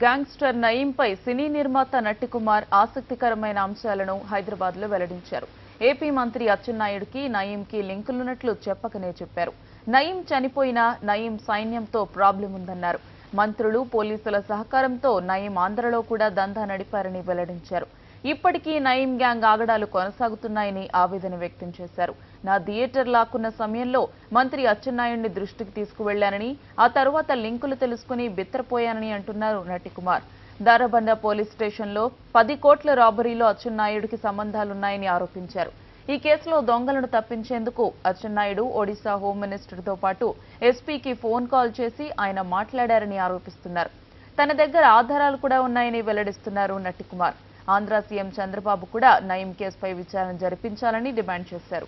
Gangster నయీంపై సినీ నిర్మాత నట్టికుమార్ ఆసక్తికరమైన అంశాలను హైదరాబాద్లో వెల్లడించారు. ఏపీ మంత్రి అచ్చెన్నాయుడికి నయీంకి లింకులున్నట్లు చెప్పకనే చెప్పారు. నయీం చనిపోయినా నయీం సైన్యంతో ప్రాబ్లం ఉందన్నారు. మంత్రులు పోలీసుల సహకారంతో నయీం ఆంధ్రలో కూడా దందా నడిపారని వెల్లడించారు. ఇప్పటికీ నయీం గ్యాంగ్ ఆగడాలు కొనసాగుతున్నాయని ఆవేదన వ్యక్తం చేశారు. నా థియేటర్ లాక్కున్న సమయంలో మంత్రి అచ్చెన్నాయుడిని దృష్టికి తీసుకువెళ్లానని, ఆ తర్వాత లింకులు తెలుసుకుని బిత్తరపోయానని అంటున్నారు నట్టికుమార్. దారబండ పోలీస్ స్టేషన్లో 10 కోట్ల రాబరీలో అచ్చెన్నాయుడికి సంబంధాలున్నాయని ఆరోపించారు. ఈ కేసులో దొంగలను తప్పించేందుకు అచ్చెన్నాయుడు ఒడిశా హోం మినిస్టర్తో పాటు ఎస్పీకి ఫోన్ కాల్ చేసి ఆయన మాట్లాడారని ఆరోపిస్తున్నారు. తన దగ్గర ఆధారాలు కూడా ఉన్నాయని వెల్లడిస్తున్నారు నట్టికుమార్. ఆంధ్ర సీఎం చంద్రబాబు కూడా నయీం కేసుపై విచారణ జరిపించాలని డిమాండ్ చేశారు.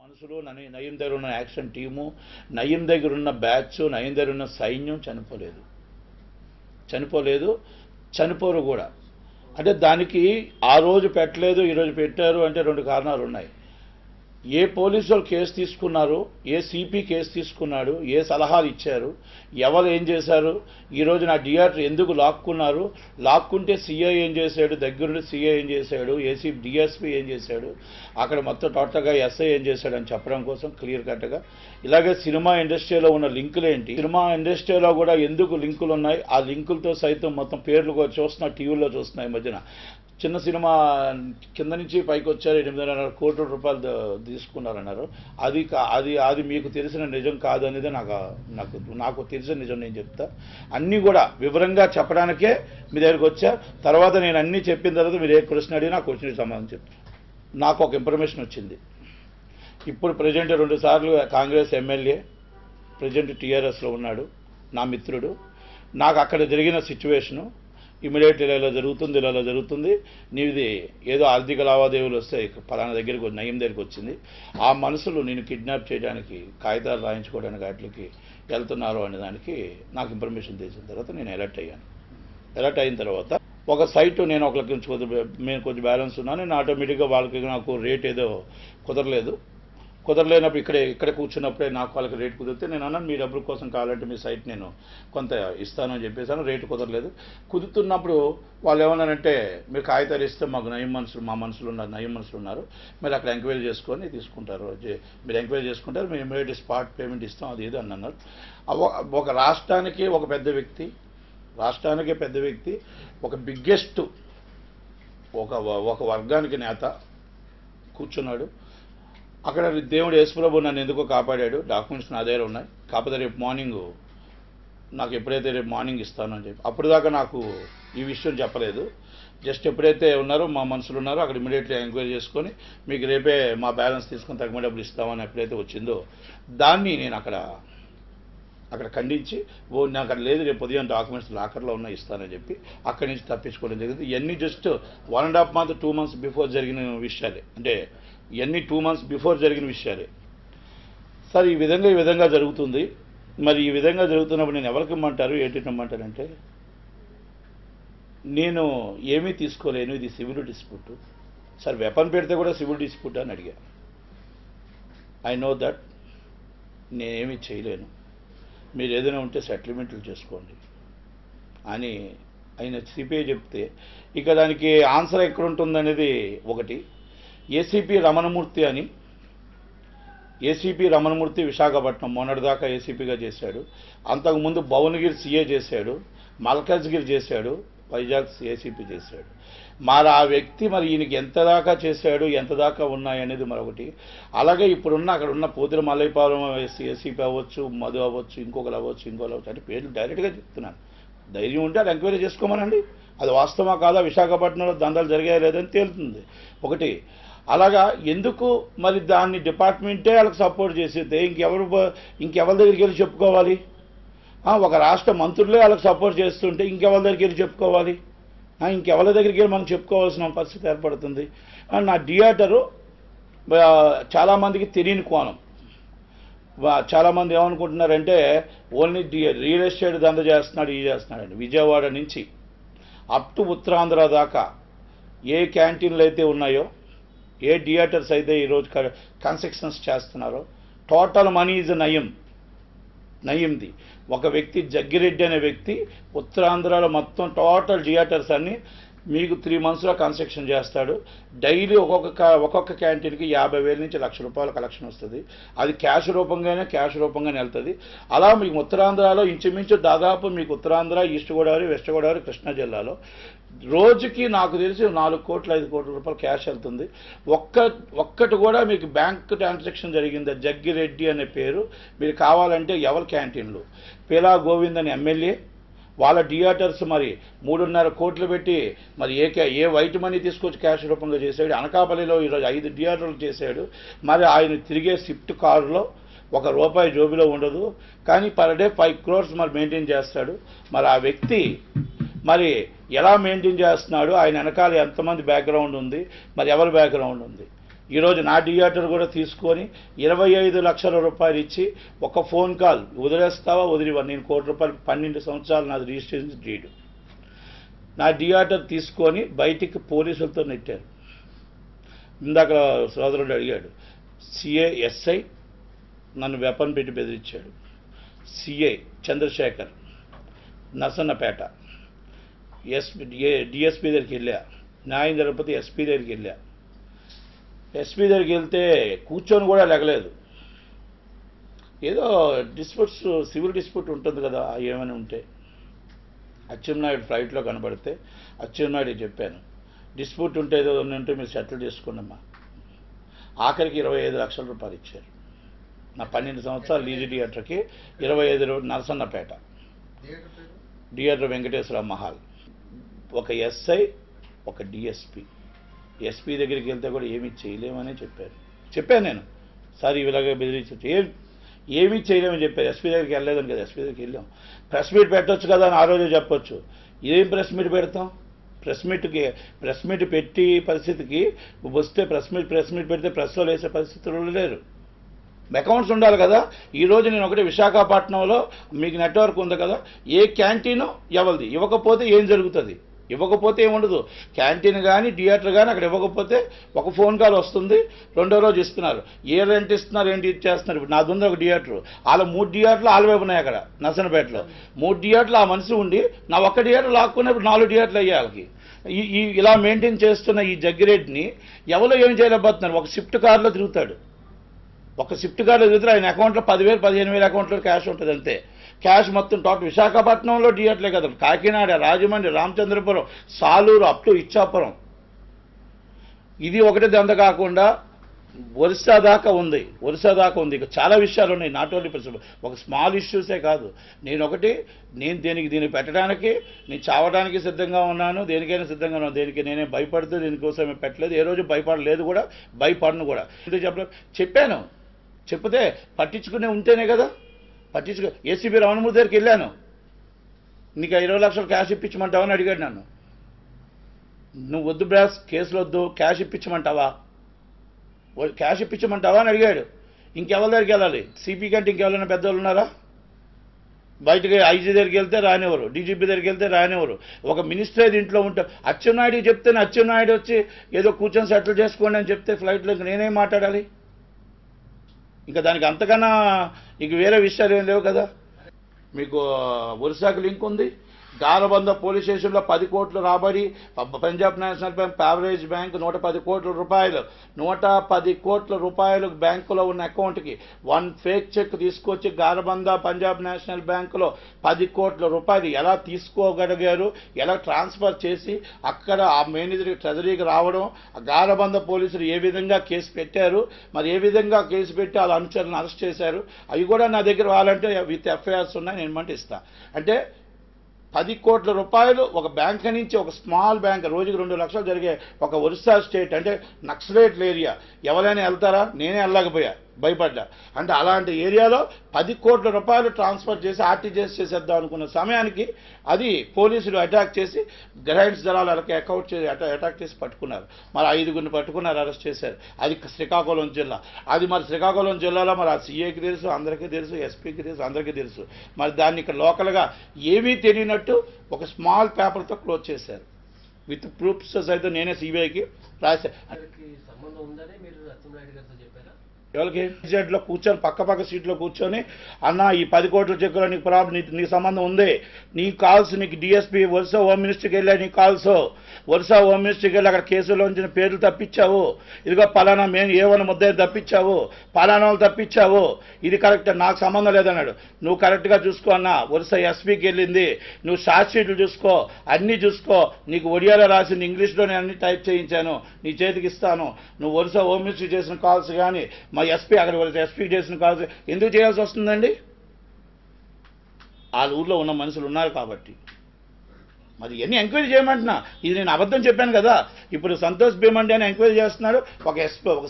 మనసులో నయీం దగ్గర ఉన్న యాక్షన్ టీము, నయీం దగ్గర ఉన్న బ్యాచ్, నయీం దగ్గర ఉన్న సైన్యం చనిపోలేదు, చనిపోరు కూడా. అంటే దానికి ఆ రోజు పెట్టలేదు, ఈరోజు పెట్టారు అంటే 2 కారణాలు ఉన్నాయి. ఏ పోలీసు వాళ్ళు కేసు తీసుకున్నారు, ఏ సిపి కేసు తీసుకున్నాడు, ఏ సలహాలు ఇచ్చారు, ఎవరు ఏం చేశారు, ఈరోజు నా డిఆర్టీ ఎందుకు లాక్కున్నారు, లాక్కుంటే సిఐ ఏం చేశాడు, దగ్గరుండి సిఐ ఏం చేశాడు, డిఎస్పీ ఏం చేశాడు, అక్కడ మొత్తం టోటల్గా ఎస్ఐ ఏం చేశాడు అని చెప్పడం కోసం క్లియర్ కట్గా. ఇలాగే సినిమా ఇండస్ట్రీలో ఉన్న లింకులు ఏంటి, సినిమా ఇండస్ట్రీలో కూడా ఎందుకు లింకులు ఉన్నాయి, ఆ లింకులతో సైతం మొత్తం పేర్లు కూడా చూస్తున్నా, టీవీలో చూస్తున్నాయి. ఈ మధ్యన చిన్న సినిమా కింద నుంచి పైకి వచ్చారు, 8.5 కోట్ల రూపాయలు తీసుకున్నారన్నారు. అది మీకు తెలిసిన నిజం కాదు అనేది నాకు తెలిసిన నిజం నేను చెప్తా. అన్నీ కూడా వివరంగా చెప్పడానికే మీ దగ్గరికి వచ్చా. తర్వాత నేను అన్నీ చెప్పిన తర్వాత మీరు ఏ ప్రశ్న అడిగి నాకు వచ్చిన సమాధానం చెప్తాను. నాకు ఒక ఇన్ఫర్మేషన్ వచ్చింది. ఇప్పుడు ప్రజెంట్ 2 సార్లు కాంగ్రెస్ ఎమ్మెల్యే, ప్రజెంట్ టీఆర్ఎస్లో ఉన్నాడు, నా మిత్రుడు. నాకు అక్కడ జరిగిన సిచ్యువేషను ఇమీడియట్లీ ఇలా జరుగుతుంది, నీది ఏదో ఆర్థిక లావాదేవీలు వస్తే పలానా దగ్గరికి నయీం దగ్గరికి వచ్చింది, ఆ మనుషులు నేను కిడ్నాప్ చేయడానికి, కాగితాలు రాయించుకోవడానికి వాటికి వెళ్తున్నారు అనే దానికి నాకు ఇన్ఫర్మేషన్ తెలిసిన తర్వాత నేను అలర్ట్ అయ్యాను. అలర్ట్ అయిన తర్వాత ఒక సైట్ నేను నేను కొంచెం బ్యాలెన్స్ ఉన్నాను, నేను ఆటోమేటిక్గా వాళ్ళకి నాకు రేట్ ఏదో కుదరలేనప్పుడు ఇక్కడ కూర్చున్నప్పుడే నాకు వాళ్ళకి రేటు కుదిరితే నేను అన్నాను, మీ డబ్బుల కోసం కావాలంటే మీ సైట్ నేను కొంత ఇస్తానని చెప్పేసాను. రేటు కుదరలేదు. కుదురుతున్నప్పుడు వాళ్ళు ఏమన్నారంటే, మీరు కాగితాలు ఇస్తే మాకు నయీం మనుషులు ఉన్నారు, మీరు అక్కడ ఎంక్వైరీ చేసుకొని తీసుకుంటారు, మీరు ఎంక్వైరీ చేసుకుంటారు, మేము ఇమీడియట్ స్పాట్ పేమెంట్ ఇస్తాం, అది ఏదో అన్నారు. ఒక రాష్ట్రానికి పెద్ద వ్యక్తి, ఒక బిగ్గెస్ట్ ఒక వర్గానికి నేత కూర్చున్నాడు అక్కడ. దేవుడు యేసుప్రభు నన్ను ఎందుకో కాపాడాడు, డాక్యుమెంట్స్ నా దగ్గర ఉన్నాయి. కాకపోతే రేపు మార్నింగ్ నాకు ఎప్పుడైతే రేపు మార్నింగ్ ఇస్తానని చెప్పి, అప్పుడు దాకా నాకు ఈ విషయం చెప్పలేదు. జస్ట్ ఎప్పుడైతే ఉన్నారో మా మనుషులు ఉన్నారో అక్కడ ఇమీడియట్లీ ఎంక్వైరీ చేసుకొని మీకు రేపే మా బ్యాలెన్స్ తీసుకొని తగ్గ డబ్బులు ఇస్తామని ఎప్పుడైతే వచ్చిందో దాన్ని నేను అక్కడ ఖండించి, నాకు అక్కడ లేదు, రేపు ఉదయం డాక్యుమెంట్స్ లాకర్లో ఉన్నాయి ఇస్తానని చెప్పి అక్కడి నుంచి తప్పించుకోవడం జరిగింది. ఇవన్నీ జస్ట్ 1.5 month 2 months బిఫోర్ జరిగిన విషయాలే. అంటే ఇవన్నీ 2 months బిఫోర్ జరిగిన విషయాలే. సార్ ఈ విధంగా జరుగుతుంది. మరి ఈ విధంగా జరుగుతున్నప్పుడు నేను ఎవరికి ఇమ్మంటారు, ఏంటిమ్మంటారంటే, నేను ఏమీ తీసుకోలేను, ఇది సివిల్ డిస్ప్యూట్. సార్ వెపన్ పెడితే కూడా సివిల్ డిస్ప్యూట్ అని అడిగా. ఐ నో దట్, నేనేమీ చేయలేను, మీరు ఏదైనా ఉంటే సెటిల్మెంట్లు చేసుకోండి అని ఆయన సిపిఐ చెప్తే, ఇక దానికి ఆన్సర్ ఎక్కడుంటుందనేది ఒకటి. ఏసీపీ రమణమూర్తి విశాఖపట్నం మొన్నటిదాకా ఏసీపీగా చేశాడు. అంతకుముందు భువనగిరి సీఏ చేశాడు, మల్కాజ్గిరి చేశాడు, వైజాగ్ ఏసీపీ చేశాడు. మరి ఆ వ్యక్తి ఈయనకి ఎంత దాకా చేశాడు, ఎంత దాకా ఉన్నాయనేది మరొకటి. అలాగే ఇప్పుడున్న అక్కడ ఉన్న పోతుల మల్లైపాలెం ఏసీపీ అవ్వచ్చు, మధు అవ్వచ్చు, ఇంకొకరు అవ్వచ్చు అంటే పేర్లు డైరెక్ట్గా చెప్తున్నాను. ధైర్యం ఉంటే అది ఎంక్వైరీ చేసుకోమనండి, అది వాస్తవమా కాదా, విశాఖపట్నంలో దందాలు జరిగాయా లేదని తేలుతుంది ఒకటి. అలాగా ఎందుకు మరి దాన్ని డిపార్ట్మెంటే వాళ్ళకి సపోర్ట్ చేసేస్తే ఇంకెవరి దగ్గరికి వెళ్ళి చెప్పుకోవాలి? ఒక రాష్ట్ర మంత్రులే వాళ్ళకి సపోర్ట్ చేస్తుంటే ఇంకెవరి దగ్గరికి వెళ్ళి చెప్పుకోవాలి? ఇంకెవరి దగ్గరికి వెళ్ళి మనం చెప్పుకోవాల్సిన పరిస్థితి ఏర్పడుతుంది. నా థియేటరు చాలామందికి తెలియని కోణం. చాలామంది ఏమనుకుంటున్నారంటే ఓన్లీ రియల్ ఎస్టేట్ దంద చేస్తున్నాడండి. విజయవాడ నుంచి అప్ టు ఉత్తరాంధ్ర దాకా ఏ క్యాంటీన్లు అయితే ఉన్నాయో, ఏ థియేటర్స్ అయితే ఈరోజు కన్స్ట్రక్షన్స్ చేస్తున్నారో, టోటల్ మనీ ఈజ్ నయీం. నయీంది. ఒక వ్యక్తి జగ్గిరెడ్డి అనే వ్యక్తి ఉత్తరాంధ్రలో మొత్తం టోటల్ థియేటర్స్ అన్ని మీకు 3 monthsలో కన్స్ట్రక్షన్ చేస్తాడు. డైలీ ఒక్కొక్క క్యాంటీన్కి 50,000 నుంచి ₹1,00,000 కలెక్షన్ వస్తుంది. అది క్యాష్ రూపంగానే వెళ్తుంది. అలా మీకు ఉత్తరాంధ్రలో ఇంచుమించు దాదాపు మీకు ఉత్తరాంధ్ర, ఈస్ట్ గోదావరి, వెస్ట్ గోదావరి, కృష్ణా జిల్లాలో రోజుకి నాకు తెలిసి 4 కోట్ల 5 కోట్ల రూపాయలు క్యాష్ వెళ్తుంది. ఒక్కటి కూడా మీకు బ్యాంక్ ట్రాన్సాక్షన్ జరిగింది. జగ్గిరెడ్డి అనే పేరు మీరు కావాలంటే ఎవరి క్యాంటీన్లు పిలా గోవింద్ అని ఎమ్మెల్యే వాళ్ళ థియేటర్స్ మరి 3.5 కోట్లు పెట్టి మరి ఏ వైట్ మనీ తీసుకొచ్చి క్యాష్ రూపంగా చేశాడు. అనకాపల్లిలో ఈరోజు 5 థియేటర్లు చేశాడు. మరి ఆయన తిరిగే స్విఫ్ట్ కారులో ₹1 జోబిలో ఉండదు, కానీ పర్ డే 5 crores మరి మెయింటైన్ చేస్తాడు. మరి ఆ వ్యక్తి మరి ఎలా మెయింటైన్ చేస్తున్నాడు, ఆయన వెనకాల ఎంతమంది బ్యాక్గ్రౌండ్ ఉంది, మరి ఎవరి బ్యాక్గ్రౌండ్ ఉంది. ఈరోజు నా థియేటర్ కూడా తీసుకొని 25 లక్షల రూపాయలు ఇచ్చి ఒక ఫోన్ కాల్ వదిలేస్తావా వదిలివా, నేను ₹1,00,00,000 12 సంవత్సరాలు నాది రిజిస్ట్రేషన్ డీడ్. నా థియేటర్ తీసుకొని బయటికి పోలీసులతో నెట్టారు. ఇందాక సోదరుడు అడిగాడు, ఎస్ఐ నన్ను వెపన్ పెట్టి బెదిరించాడు. సిఐ చంద్రశేఖర్ నర్సన్నపేట, డిఎస్పీ దగ్గరికి వెళ్ళా, న్యాయం జరగకపోతే ఎస్పీ దగ్గరికి వెళ్ళా. ఎస్పీ దగ్గరికి వెళ్తే కూర్చొని కూడా లెగలేదు. ఏదో డిస్ప్యూట్స్, సివిల్ డిస్ప్యూట్ ఉంటుంది కదా, ఏమైనా ఉంటే అచ్చెన్నాయుడు ఫ్లైట్లో కనబడితే అచ్చెన్నాయుడికి చెప్పాను, డిస్ప్యూట్ ఉంటే ఏదో ఉంటే మీరు సెటిల్ చేసుకోండమ్మా. ఆఖరికి 25 లక్షల రూపాయలు ఇచ్చారు. నా 12 సంవత్సరాలు లీజు థియేటర్కి 25 నరసన్నపేట థియేటర్ వెంకటేశ్వర మహాల్. ఒక ఎస్ఐ, ఒక డిఎస్పీ. ఎస్పీ దగ్గరికి వెళ్తే కూడా ఏమీ చేయలేమని చెప్పాను నేను. సార్ ఇలాగే బెదిరించి ఏమీ చేయలేమని చెప్పారు. ఎస్పీ దగ్గరికి వెళ్ళలేదని కదా, ఎస్పీ దగ్గరికి వెళ్ళాం. ప్రెస్ మీట్ పెట్టొచ్చు కదా అని ఆ రోజే చెప్పొచ్చు. ఏం ప్రెస్ మీట్ పెడతాం? ప్రెస్ మీట్ పెట్టి పరిస్థితికి వస్తే ప్రెస్ మీట్ పెడితే ప్రెస్లో వేసే పరిస్థితులు లేరు. అకౌంట్స్ ఉండాలి కదా. ఈరోజు నేను ఒకటి విశాఖపట్నంలో మీకు నెట్వర్క్ ఉంది కదా, ఏ క్యాంటీను ఎవరిది ఇవ్వకపోతే ఏం జరుగుతుంది? ఇవ్వకపోతే ఏముండదు. క్యాంటీన్ కానీ థియేటర్ కానీ అక్కడ ఇవ్వకపోతే ఒక ఫోన్ కాల్ వస్తుంది, రెండో రోజు ఇస్తున్నారు. ఏ రెంట్ ఇస్తున్నారు, ఏంటి ఇచ్చేస్తున్నారు. ఇప్పుడు నాది ఉంది ఒక థియేటర్, వాళ్ళ 3 థియేటర్లు వాళ్ళ వైపు ఉన్నాయి. అక్కడ నర్సన్నపేటలో 3 థియేటర్లు ఆ మనిషి ఉండి నా ఒక్క థియేటర్ లాక్కున్నప్పుడు 4 థియేటర్లు అయ్యాయి వాళ్ళకి. ఇలా మెయింటైన్ చేస్తున్న ఈ జగ్గిరెడ్డిని ఎవరో ఏం చేయలేకపోతున్నారు. ఒక స్విఫ్ట్ కార్లో తిరుగుతాడు. ఆయన అకౌంట్లో 10,000 15,000 అకౌంట్లో క్యాష్ ఉంటుంది అంతే. క్యాష్ మొత్తం టోటల్ విశాఖపట్నంలో థియేటర్లే కదా, కాకినాడ, రాజమండ్రి, రామచంద్రపురం, సాలూరు, అప్ టు ఇచ్చాపురం. ఇది ఒకటే దంద కాకుండా ఒరిస్సా దాకా ఉంది. ఇక చాలా విషయాలు ఉన్నాయి. నాట్ ఓన్లీ ఒక స్మాల్ ఇష్యూసే కాదు. నేను దీనికి పెట్టడానికి, నేను చావడానికి సిద్ధంగా ఉన్నాను, దేనికైనా సిద్ధంగా ఉన్నాను. దేనికి నేనే భయపడుతూ దీనికోసమే పెట్టలేదు, ఏ రోజు భయపడలేదు కూడా, భయపడను కూడా. చెప్పాను. చెప్తే పట్టించుకునే ఉంటేనే కదా. ఏసీబీ రావణమూర్తి దగ్గరికి వెళ్ళాను, నీకు 20 లక్షలు క్యాష్ ఇప్పించమంటావా అని అడిగాడు నన్ను. నువ్వు వద్దు బ్రాస్, కేసులు వద్దు, క్యాష్ ఇప్పించమంటావా అని అడిగాడు. ఇంకెవరి దగ్గరికి వెళ్ళాలి? సిపి కంటే ఇంకెవరైనా పెద్దవాళ్ళు ఉన్నారా? బయటకి ఐజీ దగ్గరికి వెళ్తే రానివ్వరు, డీజీపీ దగ్గరికి వెళ్తే రానివ్వరు. ఒక మినిస్టర్ ఇంట్లో ఉంటారు. అచ్చెన్నాయుడికి చెప్తేనే అచ్చెన్నాయుడు వచ్చి ఏదో కూర్చొని సెటిల్ చేసుకోండి అని చెప్తే ఫ్లైట్లో నేనేం మాట్లాడాలి? ఇంకా దానికి అంతకన్నా ఇంక వేరే విషయాలు ఏం లేవు కదా. మీకు ఒరిస్సాకు లింక్ ఉంది. గాలబంద పోలీస్ స్టేషన్లో 10 కోట్లు రాబడి, పంజాబ్ నేషనల్ బ్యాంక్, ప్యావరేజ్ బ్యాంక్ 110 కోట్ల రూపాయలు, 110 కోట్ల రూపాయలు బ్యాంకులో ఉన్న అకౌంట్కి 1 ఫేక్ చెక్ తీసుకొచ్చి గాలబంద పంజాబ్ నేషనల్ బ్యాంకులో 10 కోట్ల రూపాయలు ఎలా తీసుకోగలిగారు, ఎలా ట్రాన్స్ఫర్ చేసి అక్కడ ఆ మేనేజర్ ట్రెజరీకి రావడం, గాలబంద పోలీసులు ఏ విధంగా కేసు పెట్టారు, మరి ఏ విధంగా కేసు పెట్టి వాళ్ళ అనుచరులను అరెస్ట్ చేశారు, అవి కూడా నా దగ్గర వాళ్ళంటే విత్ ఎఫ్ఐఆర్స్ ఉన్నాయి, నేను ఇమ్మంటే ఇస్తా. అంటే 10 కోట్ల రూపాయలు ఒక బ్యాంక్ నుంచి, ఒక స్మాల్ బ్యాంక్, రోజుకి 2 లక్షలు జరిగే ఒక ఒరిస్సా స్టేట్ అంటే నక్సలైట్ ఏరియా, ఎవరైనా వెళ్తారా? నేనే వెళ్ళకపోయా, భయపడ్డా. అంటే అలాంటి ఏరియాలో 10 కోట్ల రూపాయలు ట్రాన్స్ఫర్ చేసి ఆర్టీజీఎస్ చేసేద్దాం అనుకున్న సమయానికి అది పోలీసులు అటాక్ చేసి గ్రైండ్స్ దళాలకి అటాక్ చేసి పట్టుకున్నారు. మరి 5గురిని పట్టుకున్నారు, అరెస్ట్ చేశారు. అది శ్రీకాకుళం జిల్లా. అది మరి శ్రీకాకుళం జిల్లాలో మరి ఆ సీఏకి తెలుసు, అందరికీ తెలుసు, ఎస్పీకి తెలుసు, అందరికీ తెలుసు. మరి దాన్ని ఇక్కడ లోకల్గా ఏమీ తెలియనట్టు ఒక స్మాల్ పేపర్తో క్లోజ్ చేశారు. విత్ ప్రూఫ్స్ అయితే నేనే సిబిఐకి రాశాను. ఎవరికి లో కూర్చొని పక్క సీట్లో కూర్చొని అన్న ఈ 10 కోట్ల చెక్కులో నీకు ప్రాబ్లం నీకు సంబంధం ఉంది, నీకు కాల్స్, నీకు డిఎస్పీ వరుస హోమ్ మినిస్టర్కి వెళ్ళా, నీకు కాల్స్ వరుస హోమ్ మినిస్టర్కి వెళ్ళి అక్కడ కేసులోంచిన పేర్లు తప్పించావు, ఇదిగో పలానా మేము ఏమైనా ముద్దాయి తప్పించావు, పలానా వాళ్ళు తప్పించావు, ఇది కరెక్ట్, నాకు సంబంధం లేదన్నాడు. నువ్వు కరెక్ట్గా చూసుకో అన్న, వరుస ఎస్పీకి వెళ్ళింది, నువ్వు షార్ట్ షీట్లు చూసుకో, అన్నీ చూసుకో, నీకు ఒడియాలో రాసింది ఇంగ్లీష్లో నేను అన్ని టైప్ చేయించాను, నీ చేతికి ఇస్తాను. నువ్వు వరుస హోమ్ మినిస్టర్ చేసిన కాల్స్ కానీ మా ఎస్పీ అక్కడ ఎస్పీకి చేసిన కాల్స్ ఎందుకు చేయాల్సి వస్తుందండి? వాళ్ళ ఊర్లో ఉన్న మనుషులు ఉన్నారు కాబట్టి మరి ఇవన్నీ ఎంక్వైరీ చేయమంటున్నా. ఇది నేను అబద్ధం చెప్పాను కదా. ఇప్పుడు సంతోష్ భీమండి అని ఎంక్వైరీ చేస్తున్నారు, ఒక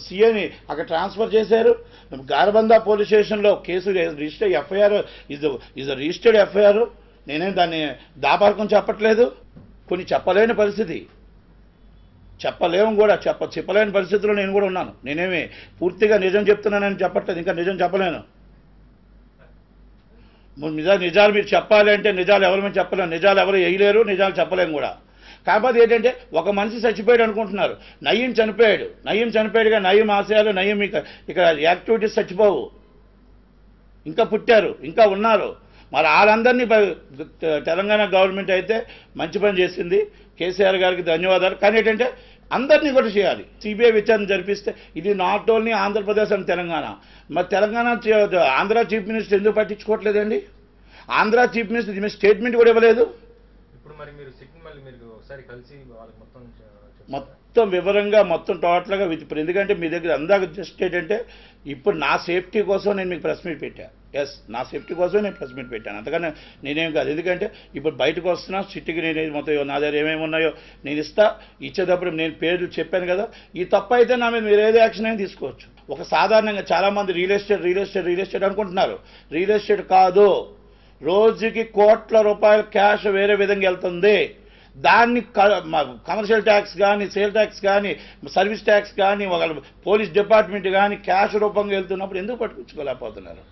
సీఏని అక్కడ ట్రాన్స్ఫర్ చేశారు. గారబందా పోలీస్ స్టేషన్లో case register FIR is registered FIR. నేనేం దాన్ని దాపారకం చెప్పట్లేదు, కొన్ని చెప్పలేని పరిస్థితి, చెప్పలేము కూడా, చెప్పలేని పరిస్థితుల్లో నేను కూడా ఉన్నాను. నేనేమి పూర్తిగా నిజం చెప్తున్నానని చెప్పట్లేదు, ఇంకా నిజం చెప్పలేను. నిజాలు మీరు చెప్పాలి అంటే నిజాలు ఎవరి మీద చెప్పలేము, నిజాలు ఎవరు వేయలేరు, నిజాలు చెప్పలేము కూడా. కాకపోతే ఏంటంటే ఒక మనిషి చచ్చిపోయాడు అనుకుంటున్నారు, నయీం చనిపోయాడుగా, నయీం ఆశయాలు, నయీం ఇక యాక్టివిటీస్ చచ్చిపోవు, ఇంకా పుట్టారు, ఇంకా ఉన్నారు. మరి వాళ్ళందరినీ తెలంగాణ గవర్నమెంట్ అయితే మంచి పని చేసింది, కేసీఆర్ గారికి ధన్యవాదాలు. కానీ ఏంటంటే అందరినీ కూడా చేయాలి, సిబిఐ విచారణ జరిపిస్తే. ఇది not only Andhra Pradesh and Telangana. మరి తెలంగాణ ఆంధ్ర చీఫ్ మినిస్టర్ ఎందుకు పట్టించుకోవట్లేదండి? ఆంధ్ర చీఫ్ మినిస్టర్ దీని స్టేట్మెంట్ కూడా ఇవ్వలేదు. ఇప్పుడు మరి మీరు మీరు ఒకసారి కలిసి వాళ్ళకి మొత్తం వివరంగా మొత్తం టోటల్గా ఇప్పుడు ఎందుకంటే మీ దగ్గర అందాక జస్ట్ ఏంటంటే ఇప్పుడు నా సేఫ్టీ కోసం నేను మీకు ప్రెస్ మీట్ పెట్టాను. నా సేఫ్టీ కోసం నేను ప్రెస్ మీట్ పెట్టాను, అంతకన్నా నేనేం కాదు. ఎందుకంటే ఇప్పుడు బయటకు వస్తున్నా, సిటీకి నేను మొత్తం నా దగ్గర ఏమేమి ఉన్నాయో నేను ఇచ్చేటప్పుడు నేను పేర్లు చెప్పాను కదా. ఈ తప్పు అయితే నా మీద మీరు ఏదో యాక్షన్ అయినా తీసుకోవచ్చు. ఒక సాధారణంగా చాలామంది రియల్ ఎస్టేట్ అనుకుంటున్నారు. రియల్ ఎస్టేట్ కాదు, రోజుకి కోట్ల రూపాయల క్యాష్ వేరే విధంగా వెళ్తుంది. దాన్ని కమర్షియల్ ట్యాక్స్ కానీ, సేల్ ట్యాక్స్ కానీ, సర్వీస్ ట్యాక్స్ కానీ, ఒక పోలీస్ డిపార్ట్మెంట్ కానీ క్యాష్ రూపంగా వెళ్తున్నప్పుడు ఎందుకు పట్టించుకోలేకపోతున్నారు?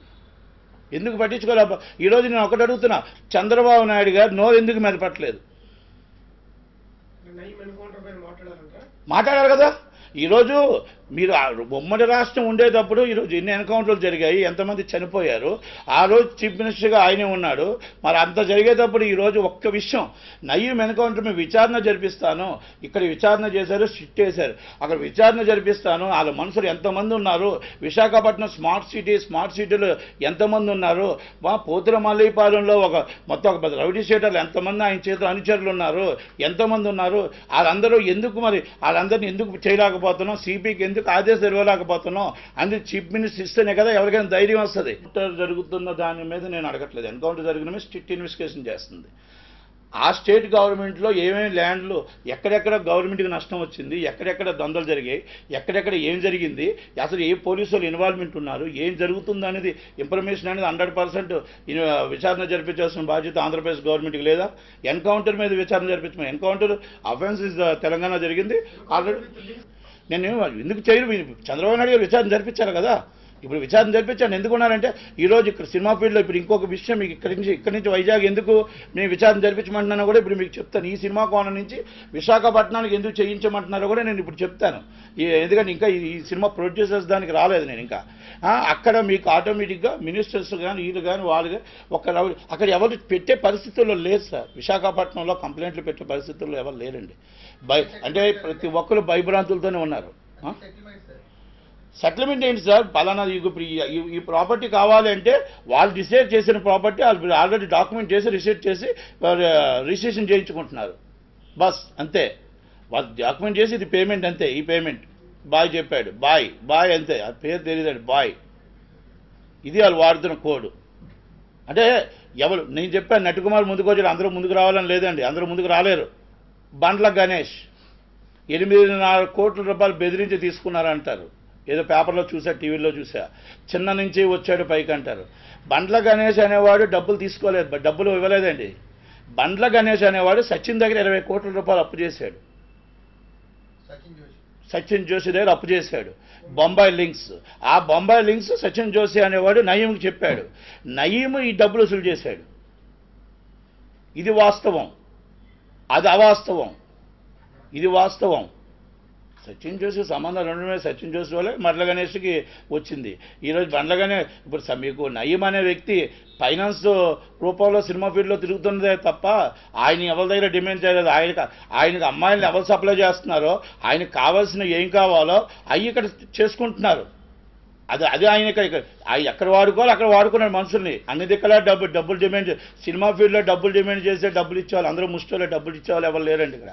ఈరోజు నేను ఒకటి అడుగుతున్నా, చంద్రబాబు నాయుడు గారు నోరు ఎందుకు మెదపట్లేదు? మాట్లాడారు కదా. ఈరోజు మీరు ఉమ్మడి రాష్ట్రం ఉండేటప్పుడు ఈరోజు ఎన్ని ఎన్కౌంటర్లు జరిగాయి, ఎంతమంది చనిపోయారు, ఆ రోజు చీఫ్ మినిస్టర్గా ఆయనే ఉన్నాడు. మరి అంత జరిగేటప్పుడు ఈరోజు ఒక్క విషయం, నయీం ఎన్కౌంటర్ మీద విచారణ జరిపిస్తాను, ఇక్కడ విచారణ చేశారు, షిఫ్ట్ చేశారు, అక్కడ విచారణ జరిపిస్తాను, వాళ్ళ మనుషులు ఎంతమంది ఉన్నారు, విశాఖపట్నం స్మార్ట్ సిటీలో ఎంతమంది ఉన్నారు, మా పోతురమల్లిపాలెంలో మొత్తం ఒక రౌడీ షీటర్లు ఎంతమంది ఆయన చేతులు అనుచరులు ఉన్నారు, ఎంతమంది ఉన్నారు, వాళ్ళందరూ ఎందుకు మరి వాళ్ళందరినీ ఎందుకు చేయలేకపోతున్నాం, సిపికి ఎందుకు ఆదేశాలు ఇవ్వలేకపోతున్నాం? అందుకు చీఫ్ మినిస్టర్ ఇస్తేనే కదా ఎవరికైనా ధైర్యం వస్తుంది. జరుగుతున్న దాని మీద నేను అడగట్లేదు, ఎన్కౌంటర్ జరిగిన మీద స్ట్రిక్ట్ ఇన్వెస్టిగేషన్ చేస్తుంది. ఆ స్టేట్ గవర్నమెంట్లో ఏమేమి ల్యాండ్లు, ఎక్కడెక్కడ గవర్నమెంట్కి నష్టం వచ్చింది, ఎక్కడెక్కడ దొందలు జరిగాయి, ఎక్కడెక్కడ ఏం జరిగింది, అసలు ఏ పోలీసులు ఇన్వాల్వ్మెంట్ ఉన్నారు, ఏం జరుగుతుంది అనేది ఇన్ఫర్మేషన్ అనేది 100% విచారణ జరిపించాల్సిన బాధ్యత ఆంధ్రప్రదేశ్ గవర్నమెంట్కి లేదా? ఎన్కౌంటర్ మీద విచారణ జరిపించమని. ఎన్కౌంటర్ అఫెన్స్ తెలంగాణ జరిగింది ఆల్రెడీ. నేను ఎందుకు చేయరు? చంద్రబాబు నాయుడు గారు విచారణ జరిపించారు కదా. ఇప్పుడు విచారణ జరిపించాను ఎందుకున్నారంటే ఈరోజు ఇక్కడ సినిమా ఫీల్డ్లో ఇప్పుడు ఇంకొక విషయం మీకు ఇక్కడి నుంచి వైజాగ్ ఎందుకు నేను విచారణ జరిపించమంటున్నానో కూడా ఇప్పుడు మీకు చెప్తాను. ఈ సినిమా కోణం నుంచి విశాఖపట్నానికి ఎందుకు చేయించమంటున్నారో కూడా నేను ఇప్పుడు చెప్తాను. ఎందుకంటే ఇంకా ఈ సినిమా ప్రొడ్యూసర్స్ దానికి రాలేదు నేను ఇంకా. అక్కడ మీకు ఆటోమేటిక్గా మినిస్టర్స్ కానీ వీళ్ళు కానీ వాళ్ళు కానీ అక్కడ ఎవరు పెట్టే పరిస్థితుల్లో లేదు సార్. విశాఖపట్నంలో కంప్లైంట్లు పెట్టే పరిస్థితుల్లో ఎవరు లేరండి. అంటే ప్రతి ఒక్కరు భయభ్రాంతులతోనే ఉన్నారు. సెటిల్మెంట్ ఏంటి సార్? పలానా ఈ ప్రాపర్టీ కావాలి అంటే వాళ్ళు డిసైడ్ చేసిన ప్రాపర్టీ వాళ్ళు ఆల్రెడీ డాక్యుమెంట్ చేసి రిజిస్ట్రేషన్ చేయించుకుంటున్నారు, బస్ అంతే. వాళ్ళు డాక్యుమెంట్ చేసి ఇది పేమెంట్ అంతే, ఈ పేమెంట్ బాయ్ చెప్పాడు, బాయ్ అంతే, ఆ పేరు తెలియదండి, బాయ్. ఇది వాళ్ళు వాడుతున్న కోడ్. అంటే ఎవరు నేను చెప్పాను నటికుమార్ ముందుకు వచ్చాడు, అందరూ ముందుకు రావాలని లేదండి, అందరూ ముందుకు రాలేరు. బండ్ల గణేష్ 8.5 కోట్ల రూపాయలు బెదిరించి తీసుకున్నారంటారు, ఏదో పేపర్లో చూసా, టీవీలో చూసా, చిన్న నుంచి వచ్చాడు పైకి అంటారు. బండ్ల గణేష్ అనేవాడు డబ్బులు తీసుకోలేదు, డబ్బులు ఇవ్వలేదండి. బండ్ల గణేష్ అనేవాడు సచిన్ దగ్గర 20 కోట్ల రూపాయలు అప్పు చేశాడు. సచిన్ జోషి దగ్గర అప్పు చేశాడు. బొంబాయి లింక్స్, ఆ బొంబాయి లింక్స్ సచిన్ జోషి అనేవాడు నయీంకి చెప్పాడు. నయీం ఈ డబ్బులు వసూలు చేశాడు. ఇది వాస్తవం, అది అవాస్తవం. ఇది వాస్తవం. సచిన్ జోషి సంబంధాలు ఉండడమే సచిన్ జోషి వల్ల బండ్ల గణేష్కి వచ్చింది. ఈరోజు బండ్ల గణేష్ ఇప్పుడు మీకు నయీం అనే వ్యక్తి ఫైనాన్స్ రూపంలో సినిమా ఫీల్డ్లో తిరుగుతున్నదే తప్ప ఆయన ఎవరి దగ్గర డిమాండ్ చేయలేదు. ఆయనకు అమ్మాయిలను ఎవరు సప్లై చేస్తున్నారో, ఆయనకు కావాల్సిన ఏం కావాలో అవి ఇక్కడ చేసుకుంటున్నారు. అది ఆయన ఎక్కడ వాడుకోవాలి అక్కడ వాడుకున్నాడు మనుషుల్ని. అన్ని దిక్కలా డబ్బులు డిమాండ్, సినిమా ఫీల్డ్లో డబ్బులు డిమాండ్ చేస్తే డబ్బులు ఇచ్చేవాళ్ళు అందరూ ముష్టిలో డబ్బులు ఇచ్చేవాళ్ళు ఎవరు లేరండి ఇక్కడ.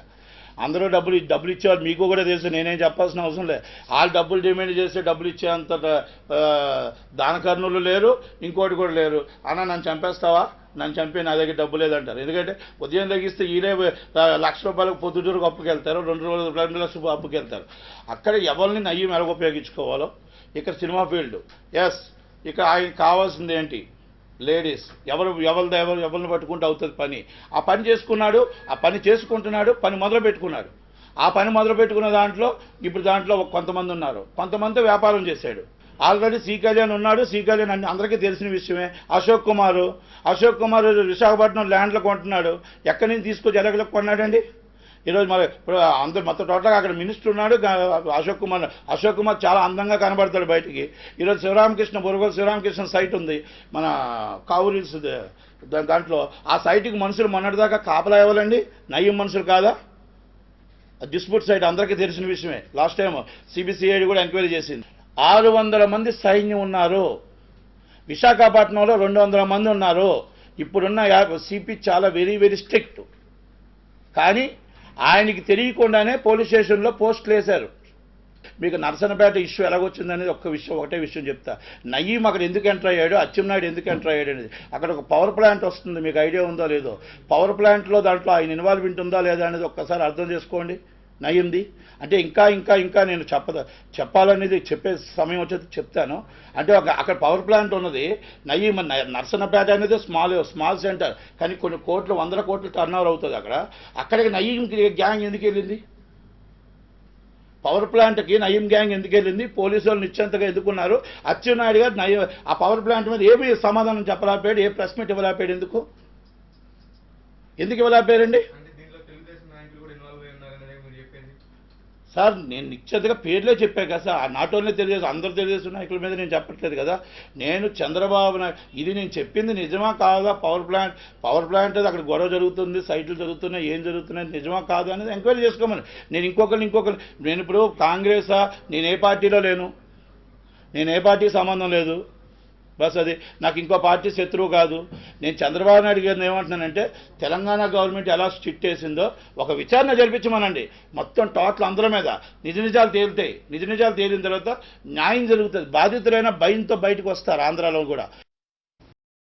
అందరూ డబ్బులు ఇచ్చేవాళ్ళు మీకు కూడా తెలుసు, నేనేం చెప్పాల్సిన అవసరం లేదు. వాళ్ళు డబ్బులు డిమాండ్ చేస్తే డబ్బులు ఇచ్చేంత దానకర్ణులు లేరు, ఇంకోటి కూడా లేరు. అన్న నన్ను చంపేస్తావా, నన్ను చంపి నా దగ్గర డబ్బు లేదంటారు. ఎందుకంటే ఉదయం తగ్గిస్తే ఈయనే ₹1,00,000 పొద్దుటూరుకు అప్పుకెళ్తారు, 2 లక్షలు అప్పుకెళ్తారు. అక్కడ ఎవరిని నయ్యం ఎలా ఉపయోగించుకోవాలో ఇక్కడ సినిమా ఫీల్డ్. ఇక్కడ ఆయనకి కావాల్సింది ఏంటి, లేడీస్. ఎవరిని పట్టుకుంటూ అవుతుంది పని. ఆ పని చేసుకున్నాడు, ఆ పని చేసుకుంటున్నాడు, పని మొదలు పెట్టుకున్నాడు. ఆ పని మొదలు పెట్టుకున్న దాంట్లో ఇప్పుడు దాంట్లో కొంతమంది ఉన్నారు, కొంతమంది వ్యాపారం చేశాడు. ఆల్రెడీ సి కళ్యాణ్ ఉన్నాడు. సి కళ్యాణ్ అందరికీ తెలిసిన విషయమే. అశోక్ కుమార్ విశాఖపట్నం ల్యాండ్లో కొంటున్నాడు. ఎక్కడి నుంచి తీసుకొచ్చి ఎలగలకు కొన్నాడండి? ఈరోజు మరి ఇప్పుడు అందరు మొత్తం టోటల్గా అక్కడ మినిస్టర్ ఉన్నాడు అశోక్ కుమార్ చాలా అందంగా కనబడతాడు బయటికి. ఈరోజు బొరగోలు శివరామకృష్ణ సైట్ ఉంది మన కావురీల్స్ దాంట్లో. ఆ సైట్కి మనుషులు మొన్నటిదాకా కాపలా ఇవ్వాలండి, నయ్యం మనుషులు కాదా? డిస్ప్యూట్ సైట్ అందరికీ తెలిసిన విషయమే. లాస్ట్ టైం సిబిసిఐడి కూడా ఎంక్వైరీ చేసింది. 600 మంది సైన్యం ఉన్నారు. విశాఖపట్నంలో 200 మంది ఉన్నారు. ఇప్పుడున్న సిపి చాలా వెరీ వెరీ స్ట్రిక్ట్. కానీ ఆయనకి తెలియకుండానే పోలీస్ స్టేషన్లో పోస్టులు వేశారు. మీకు నర్సన్నపేట ఇష్యూ ఎలాగొచ్చిందనేది ఒకటే విషయం చెప్తా. నయీం అక్కడ ఎందుకు ఎంటర్ అయ్యాడు, అచ్చెన్నాయుడు ఎందుకు ఎంటర్ అయ్యాడు అనేది. అక్కడ ఒక పవర్ ప్లాంట్ వస్తుంది, మీకు ఐడియా ఉందో లేదో. పవర్ ప్లాంట్లో దాంట్లో ఆయన ఇన్వాల్వ్మెంట్ ఉందా లేదా అనేది ఒక్కసారి అర్థం చేసుకోండి నయ్యంది. అంటే ఇంకా నేను చెప్పాలనేది చెప్పే సమయం వచ్చేది చెప్తాను. అంటే అక్కడ పవర్ ప్లాంట్ ఉన్నది. నయ్యం నర్సన్నపేట అనేది స్మాల్ సెంటర్, కానీ కొన్ని కోట్లు 100 కోట్లు టర్న్ ఓవర్ అవుతుంది అక్కడికి నయ్యం గ్యాంగ్ ఎందుకు వెళ్ళింది? పవర్ ప్లాంట్కి నయ్యం గ్యాంగ్ ఎందుకు వెళ్ళింది? పోలీసు వాళ్ళు నిశ్చంతగా ఎందుకున్నారు? అచ్చెన్నాయుడు గారు ఆ పవర్ ప్లాంట్ మీద ఏమీ సమాధానం చెప్పలేకపోయాడు, ఏ ప్రెస్ మీట్ ఇవ్వలేకపోయాడు. ఎందుకు ఇవ్వలేకపోయారండి? సార్ నేను నిశ్చితగా పేర్లే చెప్పాను కదా సార్. నాట్ ఓన్లీ తెలుగుదేశం, అందరూ తెలుగుదేశం నాయకుల మీద నేను చెప్పట్లేదు కదా. నేను చంద్రబాబు ఇది నేను చెప్పింది నిజమా కాదా? పవర్ ప్లాంట్ అక్కడ గొడవ జరుగుతుంది, సైట్లు జరుగుతున్నాయి, ఏం జరుగుతున్నాయి, నిజమా కాదా అనేది ఎంక్వైరీ చేసుకోమని. నేను ఇంకొకరు నేను ఇప్పుడు కాంగ్రెసా, నేను ఏ పార్టీలో లేను, నేను ఏ పార్టీకి సంబంధం లేదు. బస్ అది నాకు ఇంకో పార్టీ శత్రువు కాదు. నేను చంద్రబాబు నాయుడు గారిని ఏమంటున్నానంటే, తెలంగాణ గవర్నమెంట్ ఎలా స్ట్రిక్ట్ చేసిందో ఒక విచారణ జరిపించమనండి. మొత్తం టోటల్ అందరి మీద నిజాలు తేలుతాయి. నిజాలు తేలిన తర్వాత న్యాయం జరుగుతుంది. బాధితులైన భయంతో బయటకు వస్తారు ఆంధ్రాలో కూడా.